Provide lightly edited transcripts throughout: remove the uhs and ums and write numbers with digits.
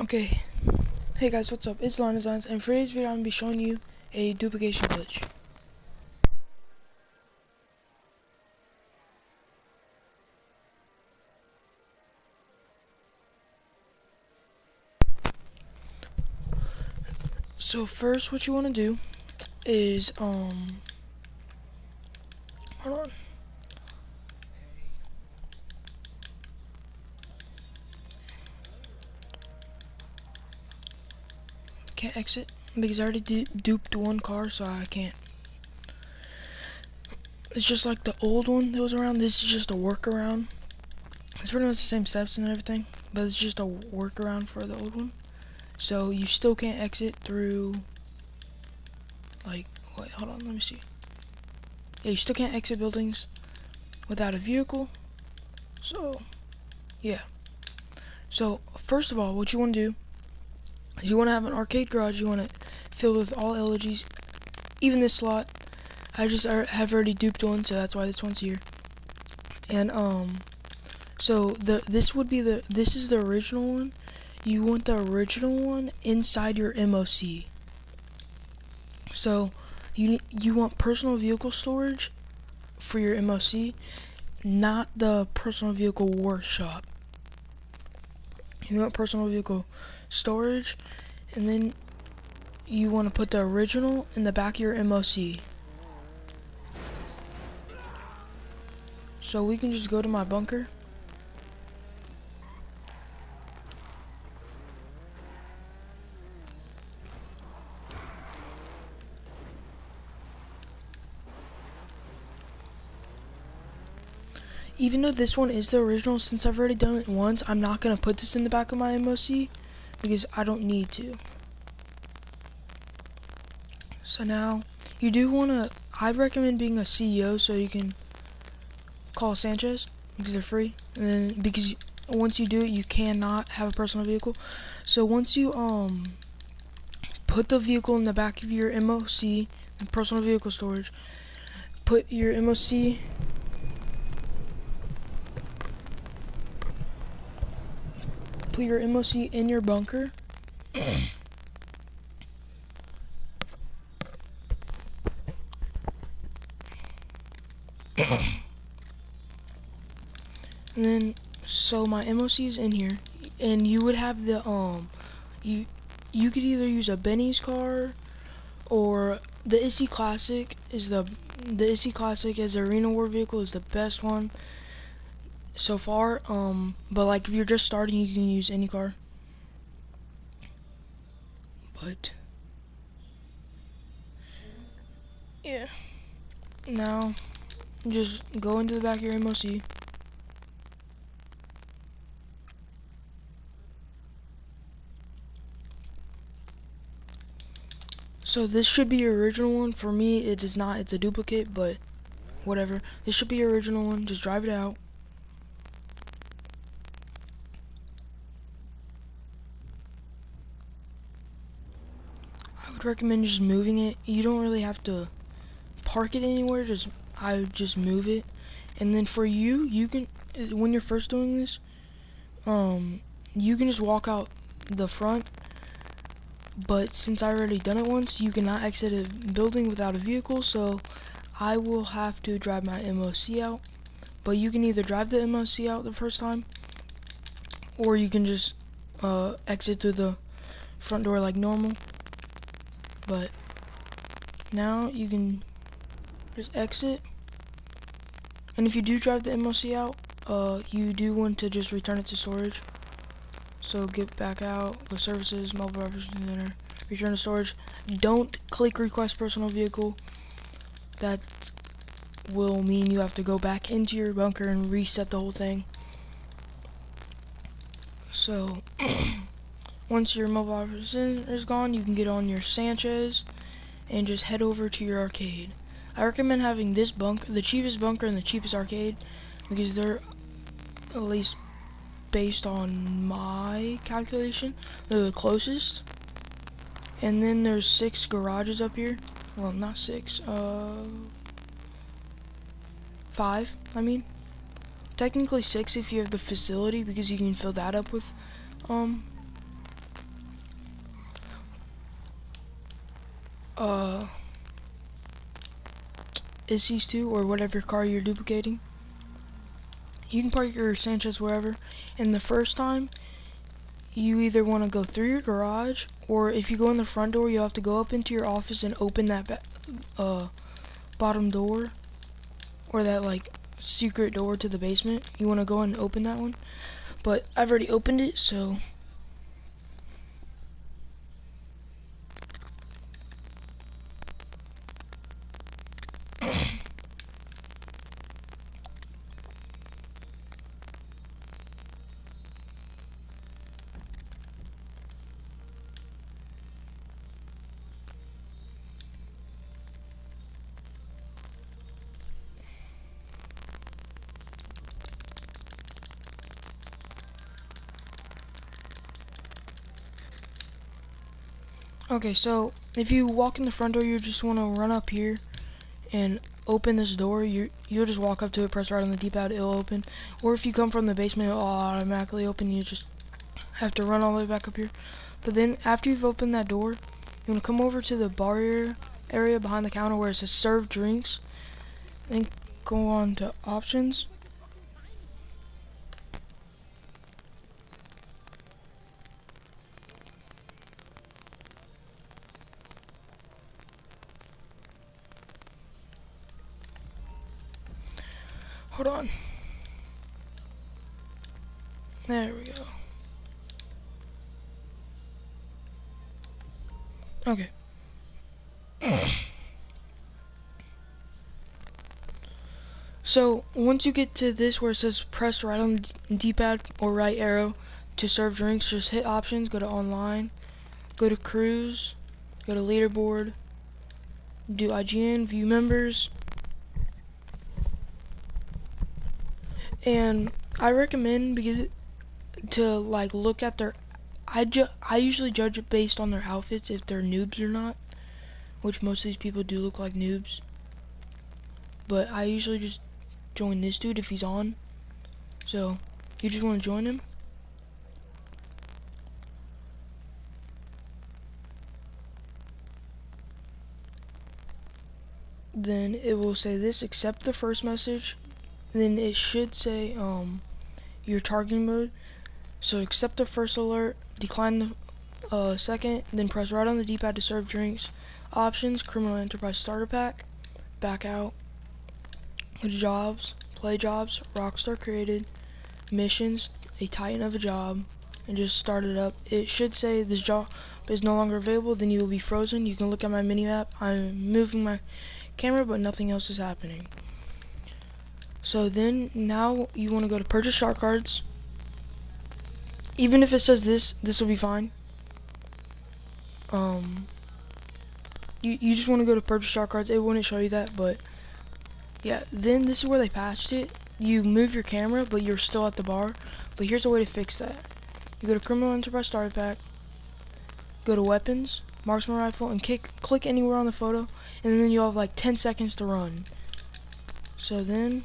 Okay, hey guys, what's up? It's Line Designs, and for today's video, I'm going to be showing you a duplication glitch. So first, what you want to do is, hold on. Can't exit because I already duped one car, so I can't. It's just like the old one that was around. This is just a workaround. It's pretty much the same steps and everything, but it's just a workaround for the old one. So you still can't exit through, like, wait, hold on, let me see. Yeah, you still can't exit buildings without a vehicle. So, yeah. So, first of all, what you want to do is you want to have an arcade garage. You want to fill with all LGs, even this slot. I have already duped one, so that's why this one's here. And so this is the original one. You want the original one inside your MOC. So you want personal vehicle storage for your MOC, not the personal vehicle workshop. You want personal vehicle storage, and then you want to put the original in the back of your MOC. So we can just go to my bunker. Even though this one is the original, since I've already done it once, I'm not going to put this in the back of my MOC because I don't need to. So now, you do want to, I'd recommend being a CEO so you can call Sanchez because they're free. And then, because once you do it, you cannot have a personal vehicle. So once you put the vehicle in the back of your MOC, the personal vehicle storage, put your MOC in your bunker. And then, so my MOC is in here, and you would have the you could either use a Benny's car or the ISI Classic is the ISI Classic as an Arena War vehicle is the best one so far. But like if you're just starting, you can use any car. But yeah, now just go into the back of your MOC. So this should be your original one. For me, it is not. It's a duplicate, but whatever. This should be your original one. Just drive it out. I would recommend just moving it. You don't really have to park it anywhere. I would just move it. And then for you can, when you're first doing this, you can just walk out the front. But since I already done it once, you cannot exit a building without a vehicle, so I will have to drive my MOC out. But you can either drive the MOC out the first time, or you can just exit through the front door like normal. But now you can just exit. And if you do drive the MOC out, you do want to just return it to storage. So get back out, go services, mobile representative, return to storage. Don't click request personal vehicle. That will mean you have to go back into your bunker and reset the whole thing. So once your mobile representative is gone, you can get on your Sanchez and just head over to your arcade. I recommend having this bunker, the cheapest bunker and the cheapest arcade, because they're, at least based on my calculation, they're the closest. And then there's 6 garages up here. Well, not 6, 5, I mean. Technically 6 if you have the facility, because you can fill that up with Issues to, or whatever car you're duplicating. You can park your Sanchez wherever, and the first time you either want to go through your garage, or if you go in the front door, you'll have to go up into your office and open that bottom door, or that like secret door to the basement. You want to go and open that one, but I've already opened it, so okay. So if you walk in the front door, you just want to run up here and open this door. You'll just walk up to it, press right on the D-pad, it'll open. Or if you come from the basement, it'll automatically open. You just have to run all the way back up here. But then after you've opened that door, you want to come over to the bar area behind the counter where it says serve drinks, then go on to options. Hold on. There we go. Okay. So once you get to this where it says press right on the D-pad or right arrow to serve drinks, just hit options, go to online, go to cruise, go to leaderboard, do IGN, view members, and I recommend to like look at their. I usually judge it based on their outfits if they're noobs or not, which most of these people do look like noobs. But I usually just join this dude if he's on. So you just want to join him. Then it will say this: accept the first message. Then it should say your targeting mode. So accept the first alert, decline the second, then press right on the D-pad to serve drinks. Options: criminal enterprise starter pack, back out, go to jobs, play jobs, Rockstar created, missions, a titan of a job, and just start it up. It should say this job is no longer available, then you will be frozen. You can look at my mini map. I'm moving my camera, but nothing else is happening. So then now you want to go to purchase shark cards. Even if it says this will be fine. You just want to go to purchase shark cards. It wouldn't show you that, but yeah. Then this is where they patched it. You move your camera, but you're still at the bar. But here's a way to fix that. You go to criminal enterprise starter pack, go to weapons, marksman rifle, and click anywhere on the photo, and then you'll have like 10 seconds to run. So then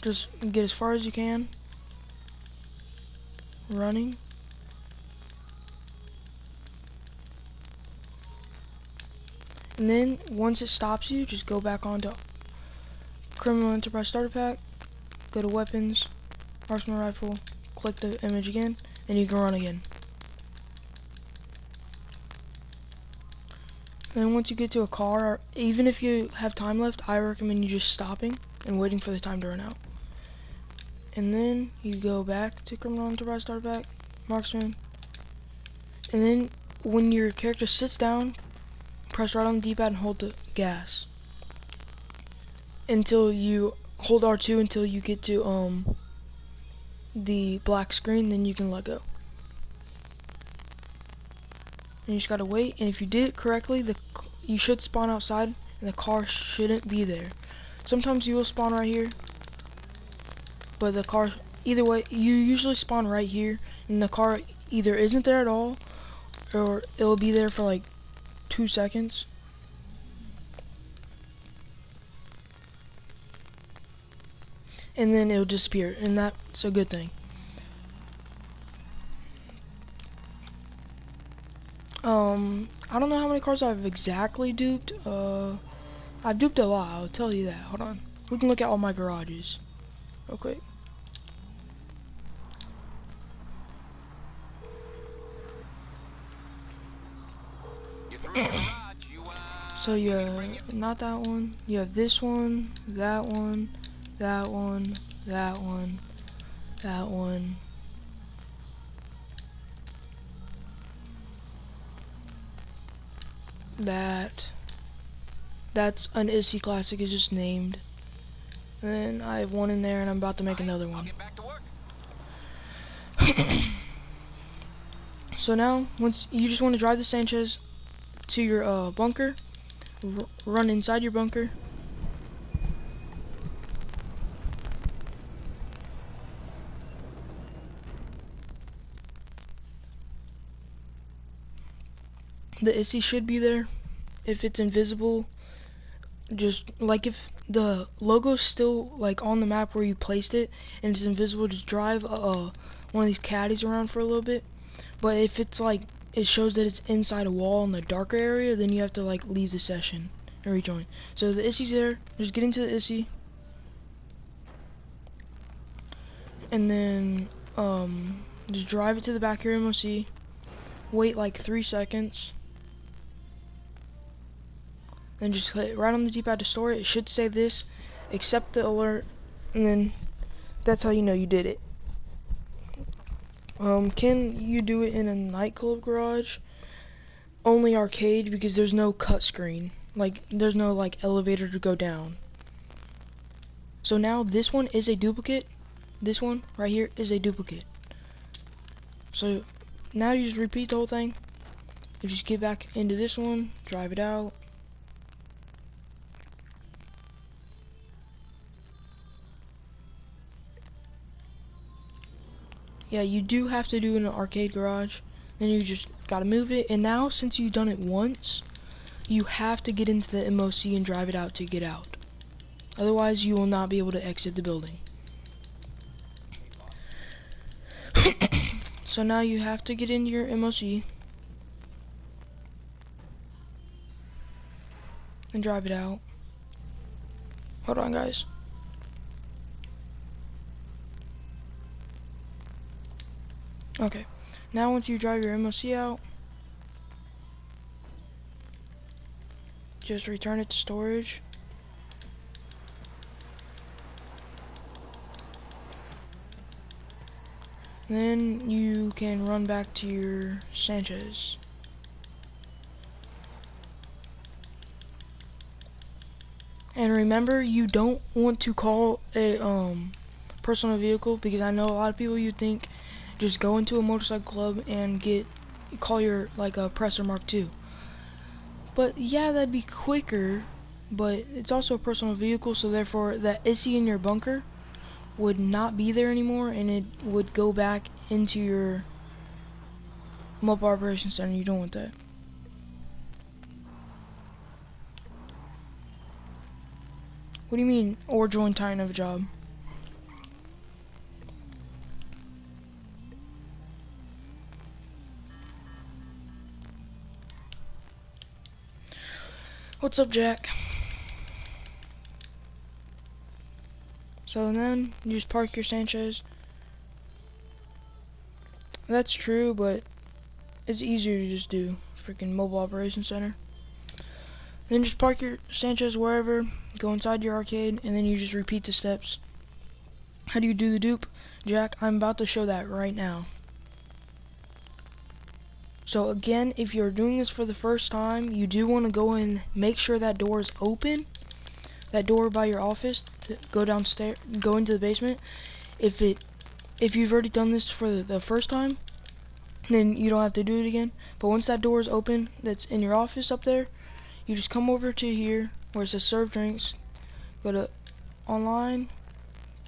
just get as far as you can running. And then once it stops you, just go back onto criminal enterprise starter pack, go to weapons, marksman rifle, click the image again, and you can run again. Then once you get to a car, even if you have time left, I recommend you just stopping and waiting for the time to run out. And then you go back to criminal enterprise starter pack, marksman, and then when your character sits down, press right on the D-pad and hold the gas until you hold R2 until you get to the black screen. Then you can let go. And you just gotta wait. And if you did it correctly, you should spawn outside, and the car shouldn't be there. Sometimes you will spawn right here, but the car, either way, you usually spawn right here, and the car either isn't there at all, or it'll be there for like 2 seconds. And then it'll disappear, and that's a good thing. I don't know how many cars I've exactly duped. I've duped a lot, I'll tell you that. Hold on. We can look at all my garages real quick. So you have not that one. You have this one, that one, that one, that one, that one. That's an ISI classic, it's just named. And then I have one in there and I'm about to make another one. So now, once you just want to drive the Sanchez to your bunker, run inside your bunker. The ISI should be there. If it's invisible, just like if the logo's still like on the map where you placed it and it's invisible, just drive one of these caddies around for a little bit. But if it's like it shows that it's inside a wall in the darker area, then you have to like leave the session and rejoin. So the ISI's there, just get into the ISI and then just drive it to the back of your MOC, wait like 3 seconds, then just hit right on the D-pad to store it. It should say this, accept the alert, and then that's how you know you did it. Can you do it in a nightclub garage? Only arcade, because there's no cut screen. Like, there's no like elevator to go down. So now this one is a duplicate. This one right here is a duplicate. So now you just repeat the whole thing. You just get back into this one, drive it out. Yeah, you do have to do it in an arcade garage. Then you just gotta move it. And now, since you've done it once, you have to get into the MOC and drive it out to get out. Otherwise, you will not be able to exit the building. So now you have to get into your MOC and drive it out. Hold on, guys. Okay. Now once you drive your MOC out, just return it to storage. Then you can run back to your Sanchez. And remember, you don't want to call a personal vehicle, because I know a lot of people, you think just go into a motorcycle club and call your like a Presser Mark II. But yeah, that'd be quicker, but it's also a personal vehicle, so therefore that ISI in your bunker would not be there anymore, and it would go back into your mobile operations center. You don't want that. What do you mean, or join Titan of a job? What's up, Jack? So then you just park your Sanchez. That's true, but it's easier to just do freaking mobile operations center. Then just park your Sanchez wherever, go inside your arcade, and then you just repeat the steps. How do you do the dupe, Jack? I'm about to show that right now. So again, if you're doing this for the first time, you do want to go and make sure that door is open. That door by your office to go downstairs, go into the basement. If you've already done this for the first time, then you don't have to do it again. But once that door is open, that's in your office up there, you just come over to here where it says serve drinks, go to online,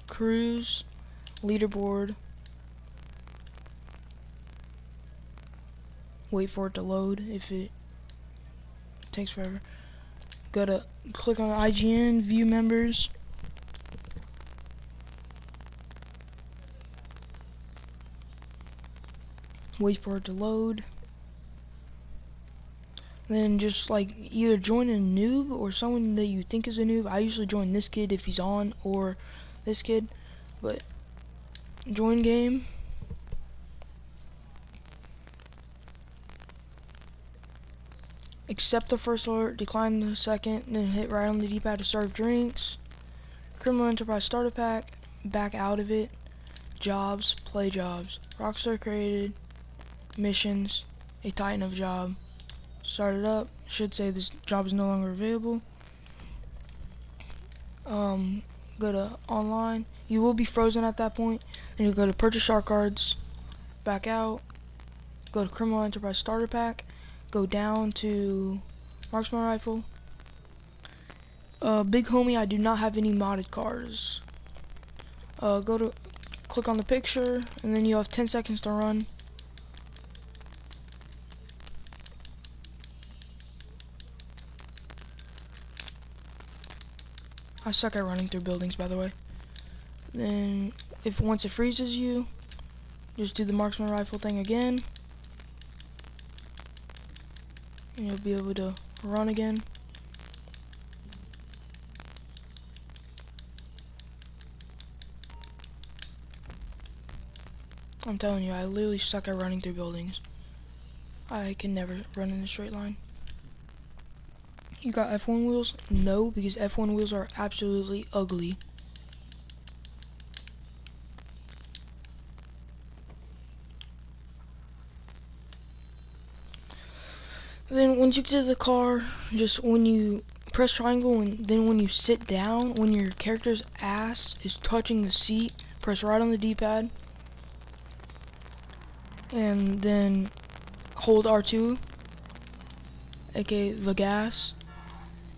cruise, leaderboard, wait for it to load if it takes forever. Go to click on IGN, view members, wait for it to load. Then just like either join a noob or someone that you think is a noob. I usually join this kid if he's on, or this kid. But join game. Accept the first alert, decline the second, then hit right on the D-pad to serve drinks. Criminal Enterprise Starter Pack, back out of it. Jobs, play jobs. Rockstar created missions, a Titan of job. Start it up. Should say this job is no longer available. Go to online. You will be frozen at that point. And you go to purchase shark cards. Back out. Go to Criminal Enterprise Starter Pack. Go down to Marksman Rifle. Big homie, I do not have any modded cars. Click on the picture, and then you have 10 seconds to run. I suck at running through buildings, by the way. Then, once it freezes you, just do the Marksman Rifle thing again. And you'll be able to run again. I'm telling you, I literally suck at running through buildings. I can never run in a straight line. You got F1 wheels? No, because F1 wheels are absolutely ugly. Then once you get to the car, just when you press triangle, and then when you sit down, when your character's ass is touching the seat, press right on the D-pad. And then hold R2, aka the gas.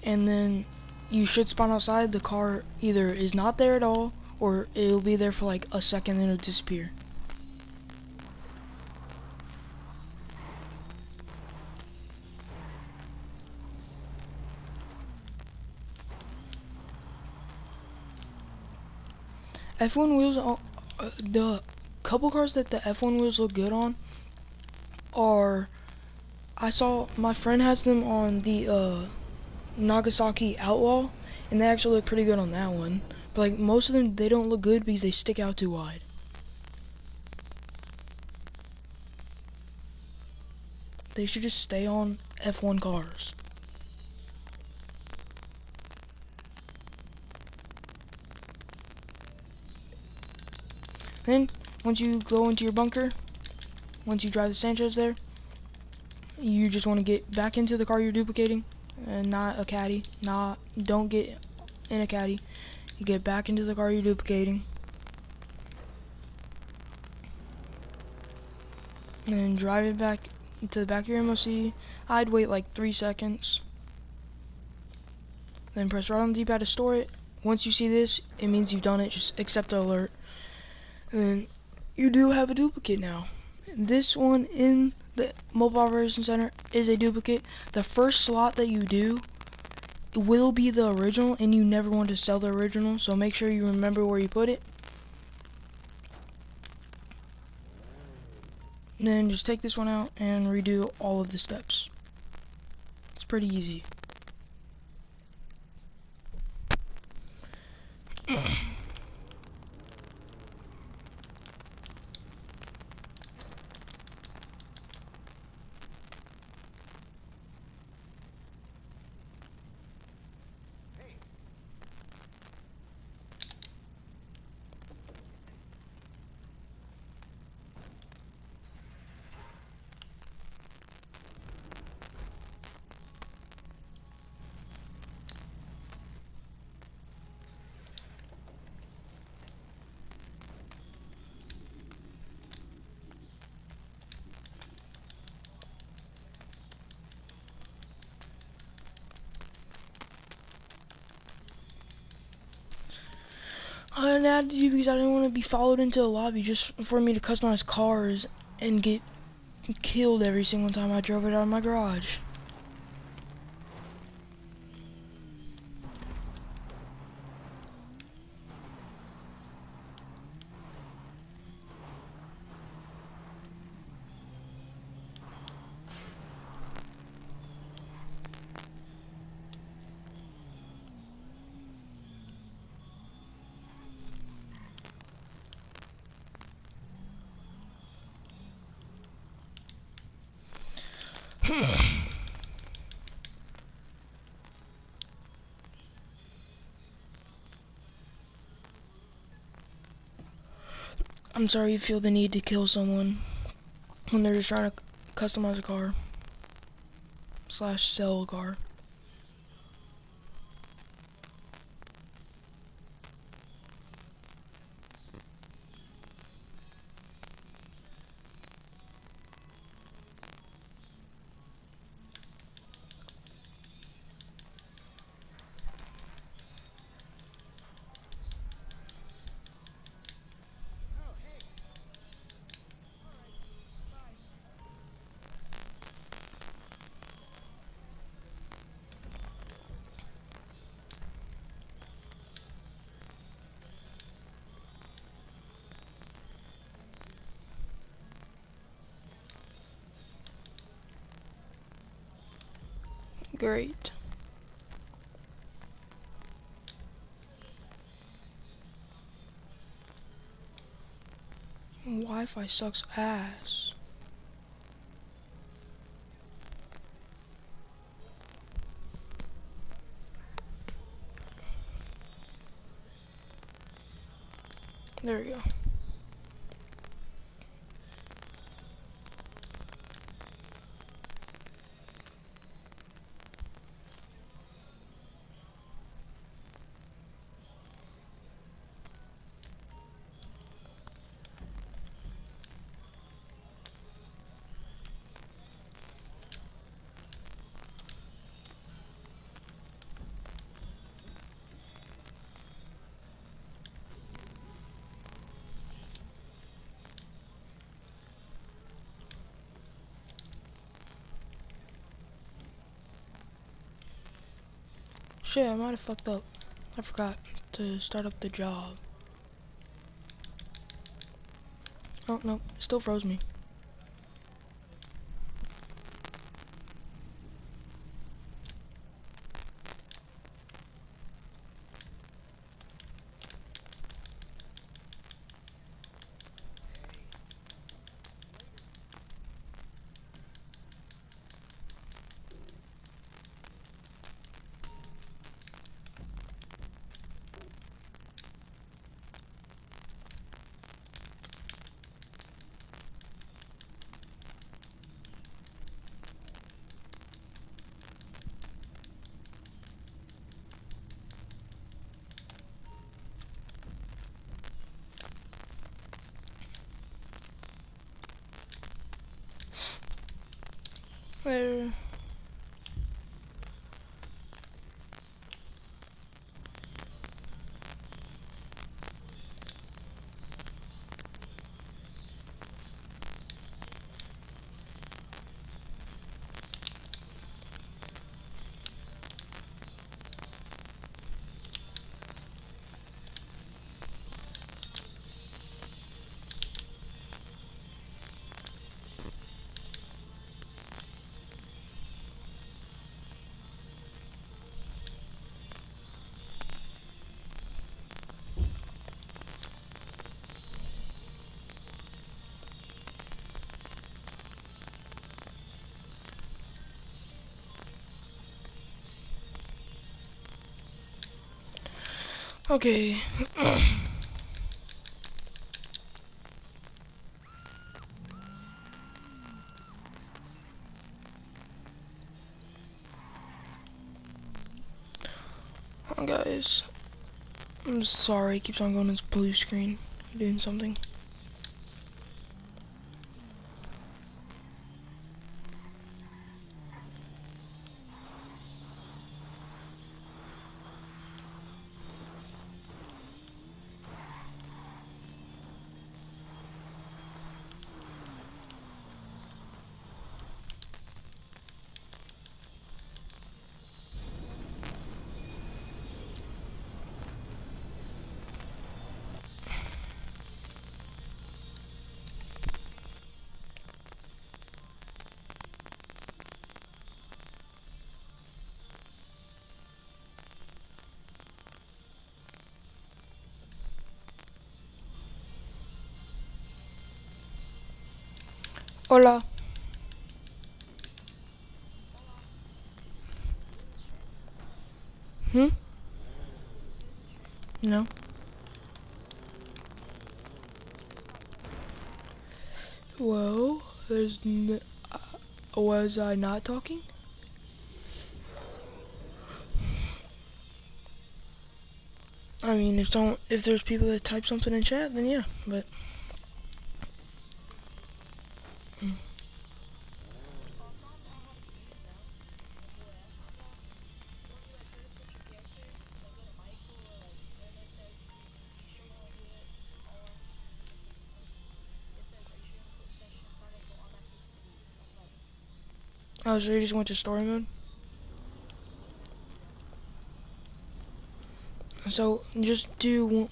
And then you should spawn outside. The car either is not there at all, or it'll be there for like a second and it'll disappear. F1 wheels, the couple cars that the F1 wheels look good on are, I saw my friend has them on the Nagasaki Outlaw, and they actually look pretty good on that one. But like most of them, they don't look good because they stick out too wide. They should just stay on F1 cars. Then, once you go into your bunker, once you drive the Sanchez there, you just want to get back into the car you're duplicating, and not a caddy. Don't get in a caddy. You get back into the car you're duplicating, and then drive it back to the back of your MOC. I'd wait like 3 seconds. Then press right on the D-pad to store it. Once you see this, it means you've done it. Just accept the alert. And then you do have a duplicate now. This one in the Mobile Operations Center is a duplicate. The first slot that you do will be the original, and you never want to sell the original, so make sure you remember where you put it. And then just take this one out and redo all of the steps. It's pretty easy. I added you because I didn't want to be followed into a lobby just for me to customize cars and get killed every single time I drove it out of my garage. I'm sorry you feel the need to kill someone when they're just trying to customize a car / sell a car. Great. Wi-Fi sucks ass. There we go. Shit, I might have fucked up. I forgot to start up the job. Oh, no, it still froze me. There. Okay. Oh, guys. I'm sorry, it keeps on going to this blue screen. Doing something. Hola. Hmm? No. Well, was I not talking? I mean, if there's people that type something in chat, then yeah, but oh, so you just went to story mode? So just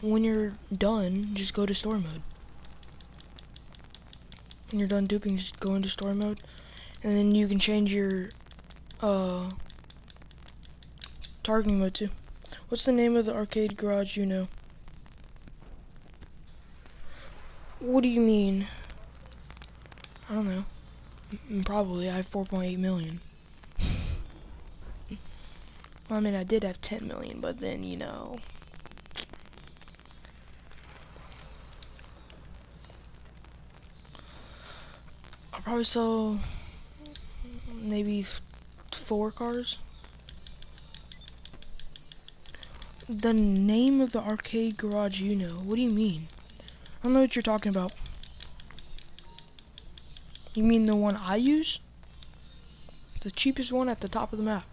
when you're done, just go to story mode. When you're done duping, just go into story mode, and then you can change your targeting mode too. What's the name of the arcade garage you know? What do you mean? I don't know. Probably. I have 4.8 million. Well, I mean, I did have 10 million, but then, you know. I'll probably sell maybe 4 cars. The name of the arcade garage you know? What do you mean? I don't know what you're talking about. You mean the one I use? The cheapest one at the top of the map.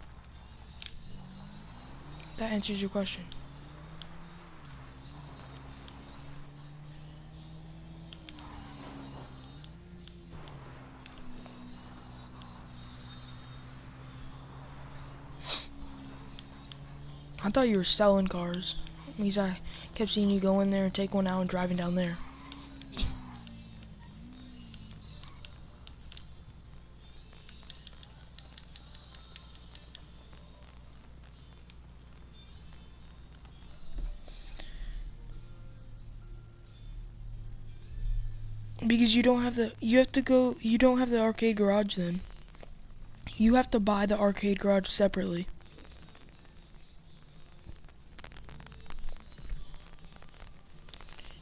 That answers your question. I thought you were selling cars. Because I kept seeing you go in there and take one out and driving down there. Because you don't have you don't have the arcade garage then. You have to buy the arcade garage separately.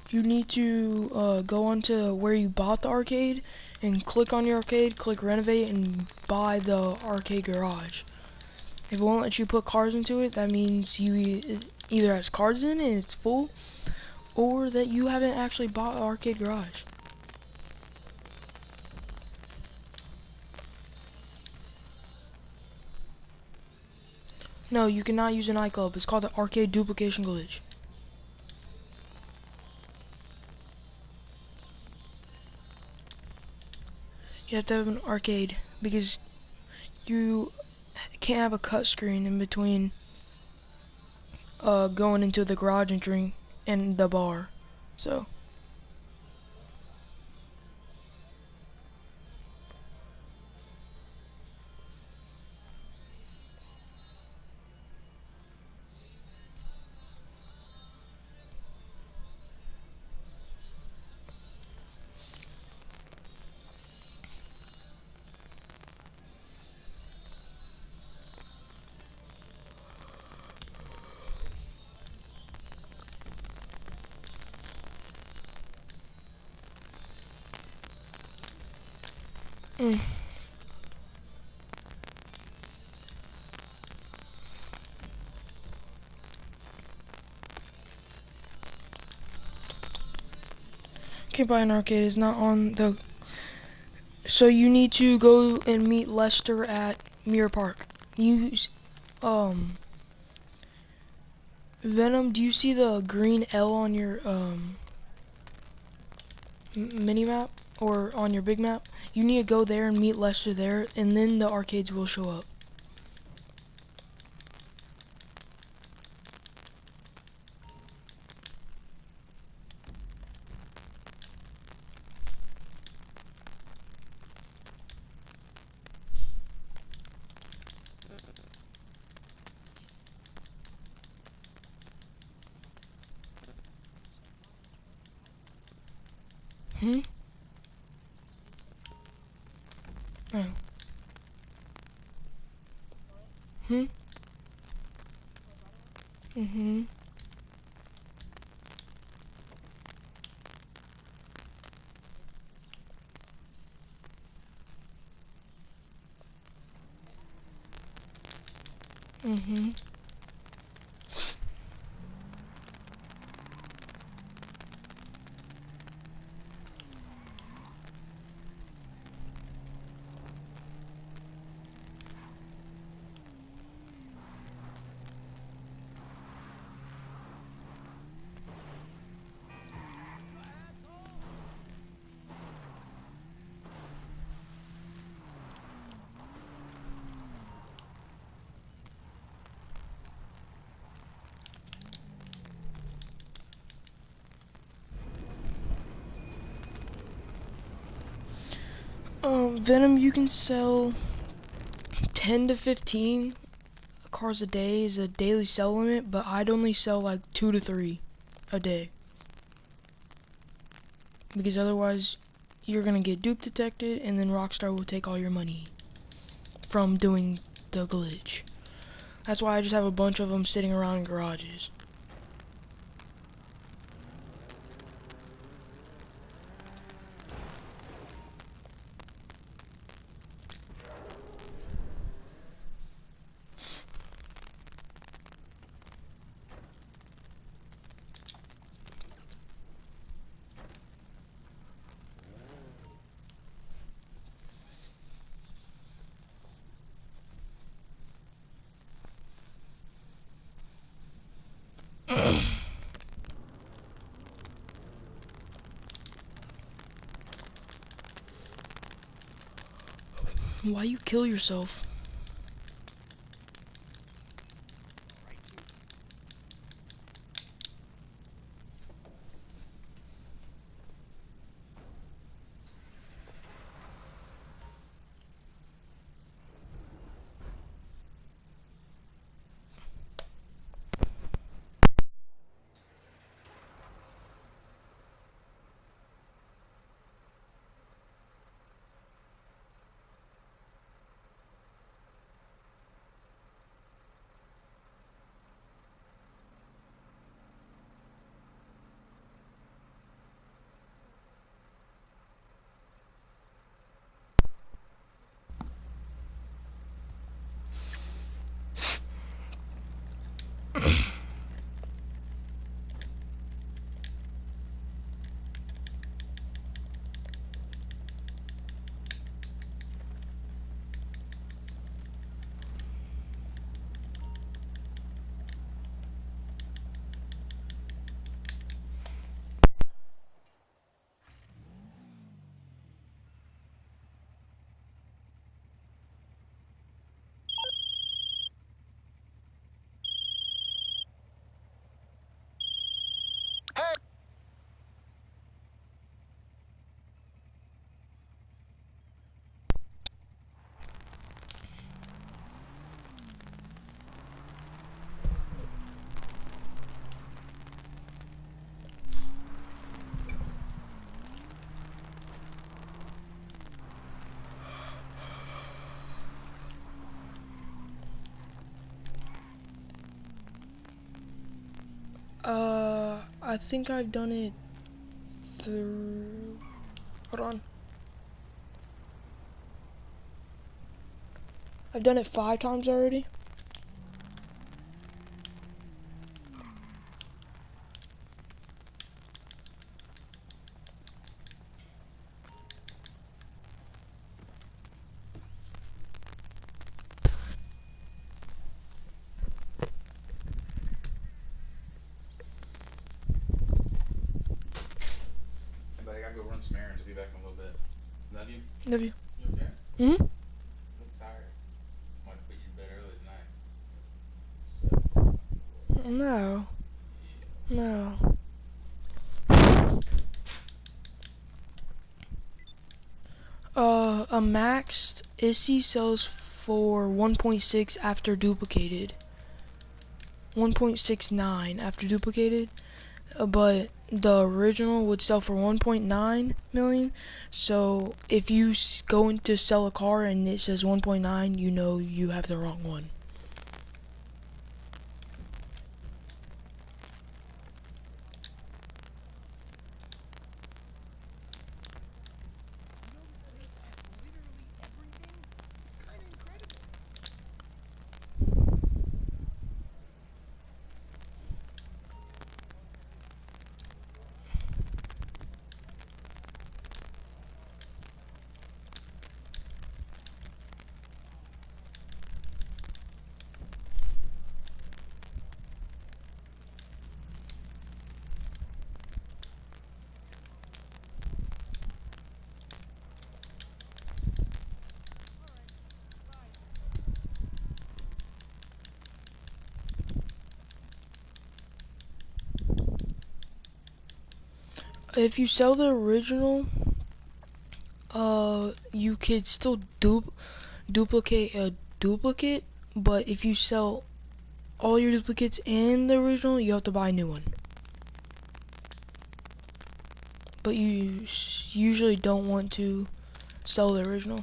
You need to go onto where you bought the arcade and click on your arcade, click renovate, and buy the arcade garage. If it won't let you put cars into it, that means it either has cars in it and it's full, or that you haven't actually bought the arcade garage. No, you cannot use an iClub. It's called the arcade duplication glitch. You have to have an arcade because you can't have a cut screen in between going into the garage and drink and the bar. So can't buy an arcade. It's not on the. So you need to go and meet Lester at Mirror Park. Use Venom. Do you see the green L on your mini map or on your big map? You need to go there and meet Lester there, and then the arcades will show up. Hmm? Oh. Hmm? Mm-hmm. Mm-hmm. Venom, you can sell 10 to 15 cars a day is a daily sell limit, but I'd only sell like 2 to 3 a day. Because otherwise, you're gonna get dupe detected, and then Rockstar will take all your money from doing the glitch. That's why I just have a bunch of them sitting around in garages. Why you kill yourself? I think I've done it through... Hold on. I've done it 5 times already. But I gotta go run some errands. I'll be back in a little bit. Love you. Love you. You okay? Hmm? You look tired. Might put you in bed early tonight. No. No. A maxed ISI sells for 1.6 after duplicated. 1.69 after duplicated. But the original would sell for 1.9 million. So if you go in to sell a car and it says 1.9, you know you have the wrong one. if you sell the original, you could still duplicate a duplicate, but if you sell all your duplicates and the original, you have to buy a new one. But you usually don't want to sell the original.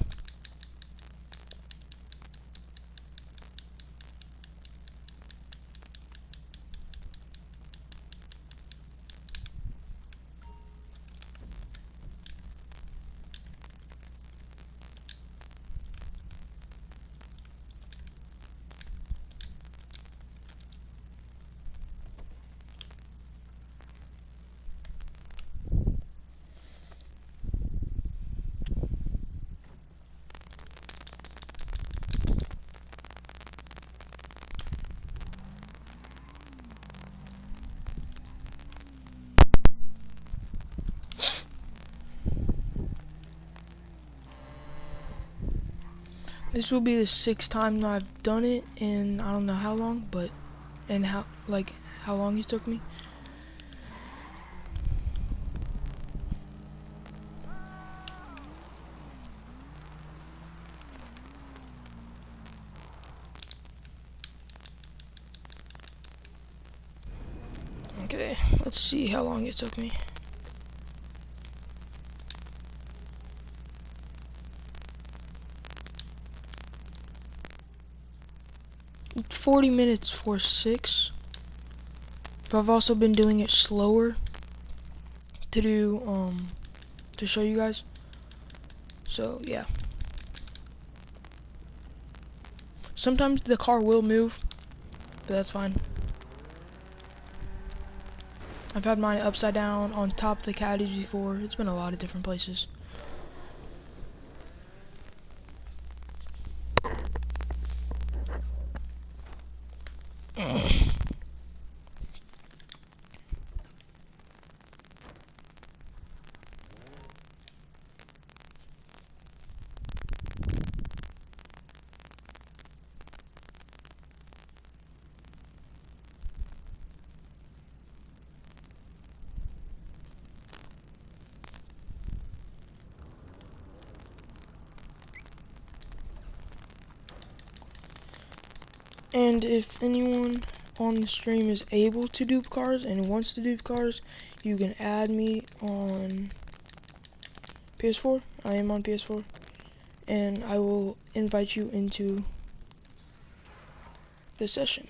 This will be the 6th time I've done it in I don't know how long, but and how long it took me. Okay, let's see how long it took me. 40 minutes for 6. But I've also been doing it slower to do to show you guys. So yeah. Sometimes the car will move, but that's fine. I've had mine upside down on top of the caddies before. It's been a lot of different places. And if anyone on the stream is able to dupe cars and wants to dupe cars, you can add me on PS4. I am on PS4. And I will invite you into the session.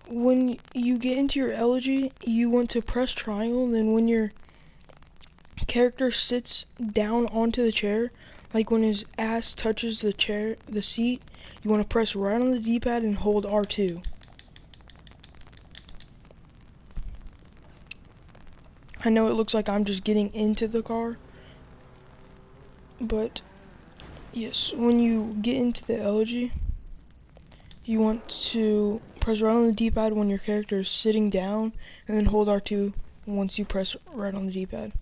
when you get into your elegy, you want to press triangle, then when your character sits down onto the chair, like when his ass touches the chair, the seat, you want to press right on the D-pad and hold R2. I know it looks like I'm just getting into the car, but yes, when you get into the elegy, you want to press right on the D-pad when your character is sitting down, and then hold R2 once you press right on the D-pad.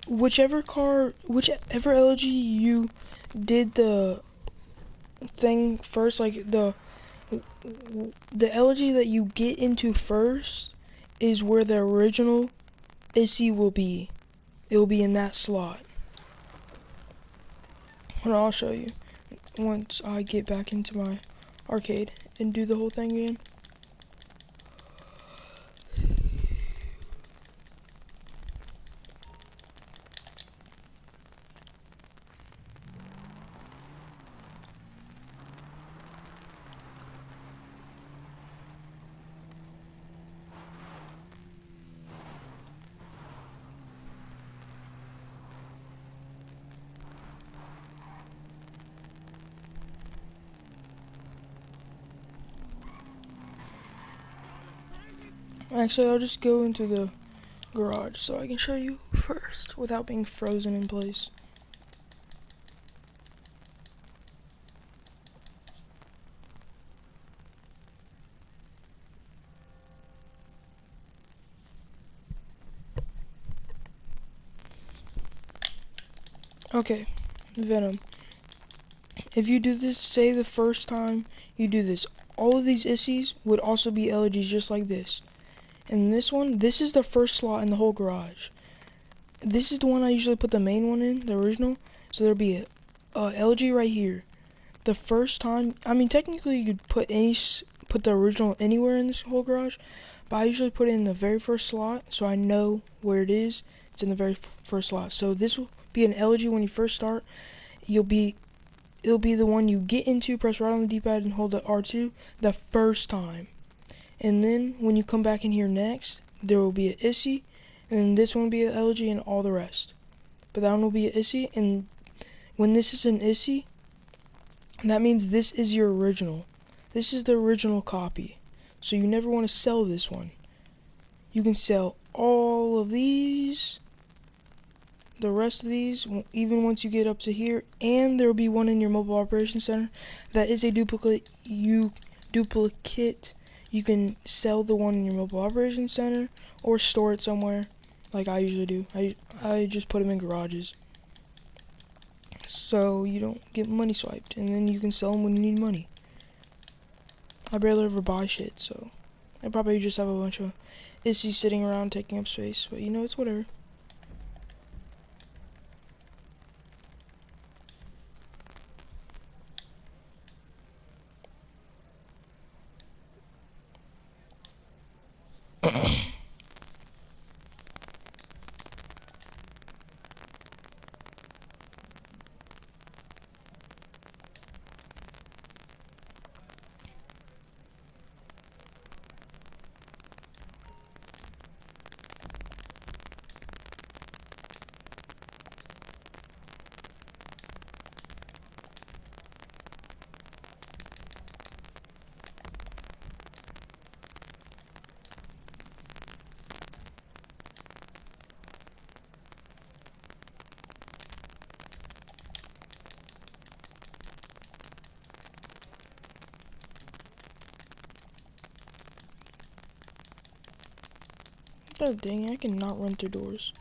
Whichever elegy you did the thing first, like the elegy that you get into first is where the original ISI will be. It will be in that slot. And I'll show you once I get back into my arcade and do the whole thing again. Actually, I'll just go into the garage so I can show you first without being frozen in place. Okay, Venom. If you do this, say the first time you do this, all of these ISIs would also be elegies just like this. And this one, this is the first slot in the whole garage. This is the one I usually put the main one in, the original. So there'll be a elegy right here. The first time, I mean technically you could put the original anywhere in this whole garage, but I usually put it in the very first slot so I know where it is. It's in the very first slot. So this will be an elegy when you first start. It'll be the one you get into, press right on the D-pad and hold the R2 the first time. And then when you come back in here next, there will be an ISI, and this one will be an elegy and all the rest. But that one will be an ISI, and when this is an ISI, that means this is your original. This is the original copy. So you never want to sell this one. You can sell all of these, the rest of these, even once you get up to here, and there will be one in your mobile operations center that is a duplicate. You can sell the one in your mobile operations center or store it somewhere like I usually do. I just put them in garages so you don't get money swiped, and then you can sell them when you need money. I barely ever buy shit, so I probably just have a bunch of ISIs sitting around taking up space, but you know, it's whatever. God dang it, I cannot run through doors.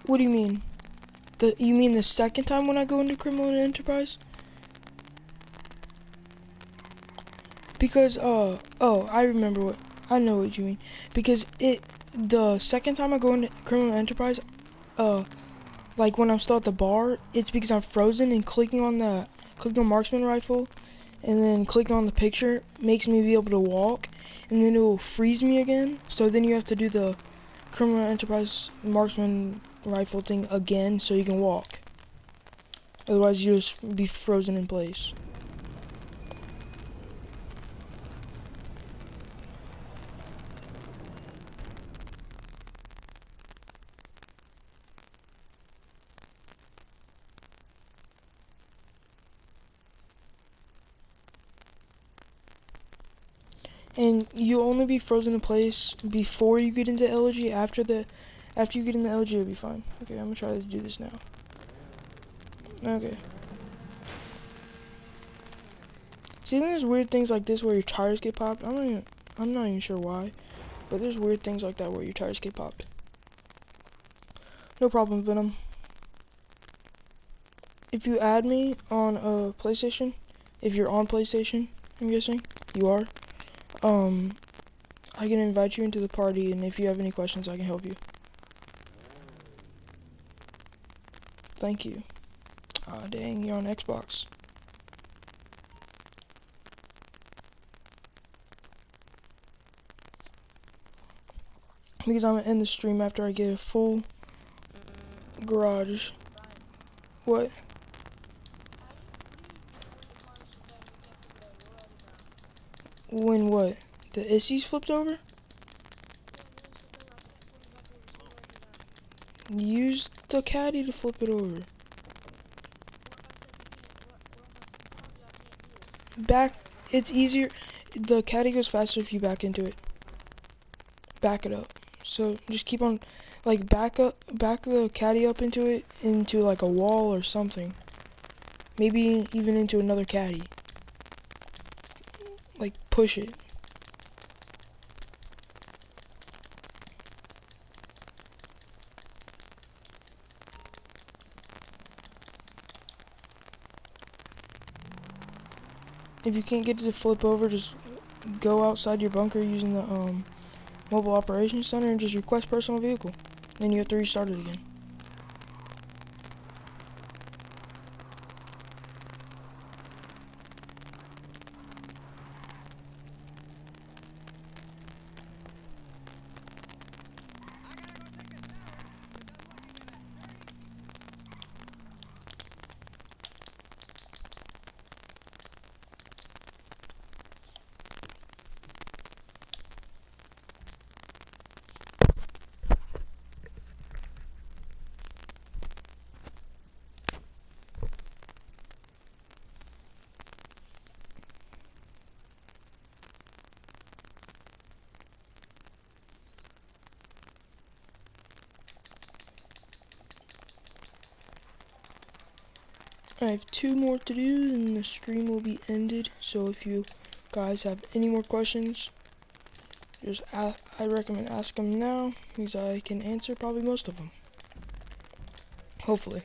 What do you mean? You mean the second time when I go into criminal enterprise? Because oh, I remember I know what you mean. Because the second time I go into criminal enterprise, like when I'm still at the bar, it's because I'm frozen and clicking on marksman rifle, and then clicking on the picture makes me be able to walk, and then it will freeze me again. So then you have to do the criminal enterprise marksman rifle thing again so you can walk. Otherwise you just be frozen in place. And you'll only be frozen in place before you get into elegy. After you get into elegy, it'll be fine. Okay, I'm gonna try to do this now. Okay. See, there's weird things like this where your tires get popped. I'm not even sure why, but there's weird things like that where your tires get popped. No problem, Venom. If you add me on PlayStation, if you're on PlayStation, I'm guessing you are. I can invite you into the party, and if you have any questions, I can help you. Thank you. Ah, dang, you're on Xbox. Because I'm gonna end the stream after I get a full garage. What? When what? The issues flipped over? Use the caddy to flip it over. Back, it's easier. The caddy goes faster if you back into it. Back it up. So just keep on, like back the caddy up into like a wall or something. Maybe even into another caddy. Like push it. If you can't get it to flip over, just go outside your bunker using the mobile operations center and just request personal vehicle. Then you have to restart it again. I have 2 more to do and the stream will be ended. So if you guys have any more questions, I recommend ask them now because I can answer probably most of them. Hopefully.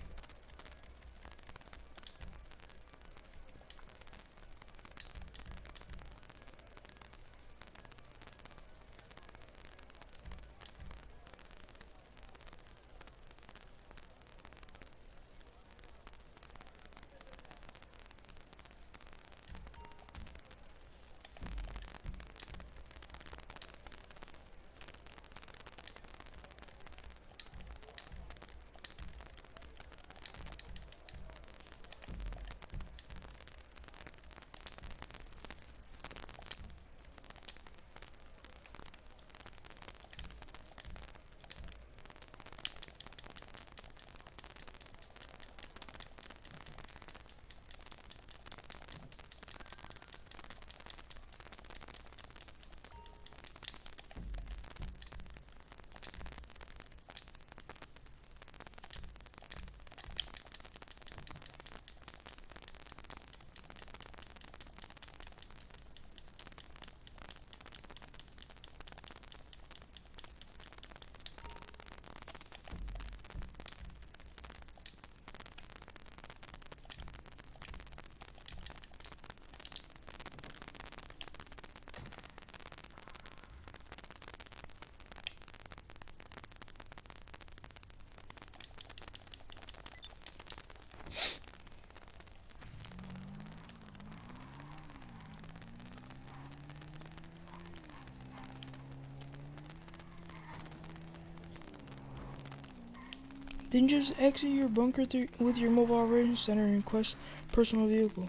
Then just exit your bunker through with your mobile operations center and request personal vehicle.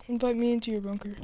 Invite me into your bunker.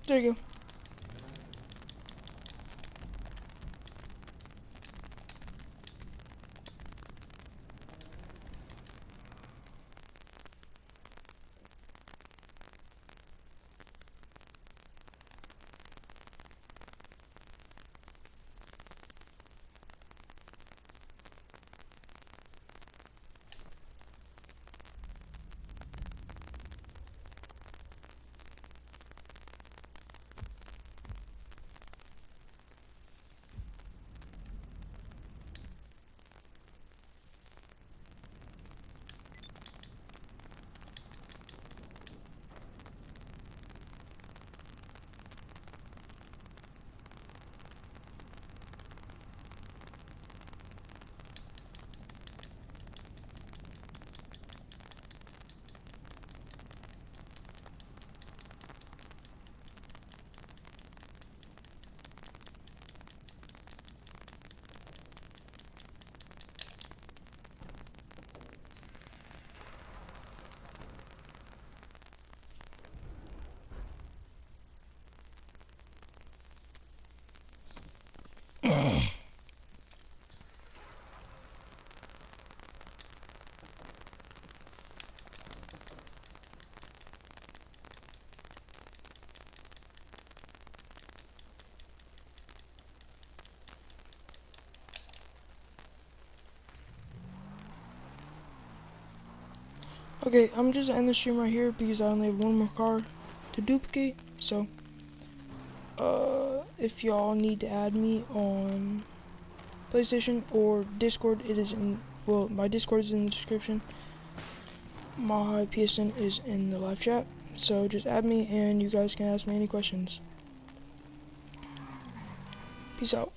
There you go. Okay, I'm just ending the stream right here because I only have one more car to duplicate. So, if y'all need to add me on PlayStation or Discord, it is in, well, my Discord is in the description. My PSN is in the live chat. So just add me and you guys can ask me any questions. Peace out.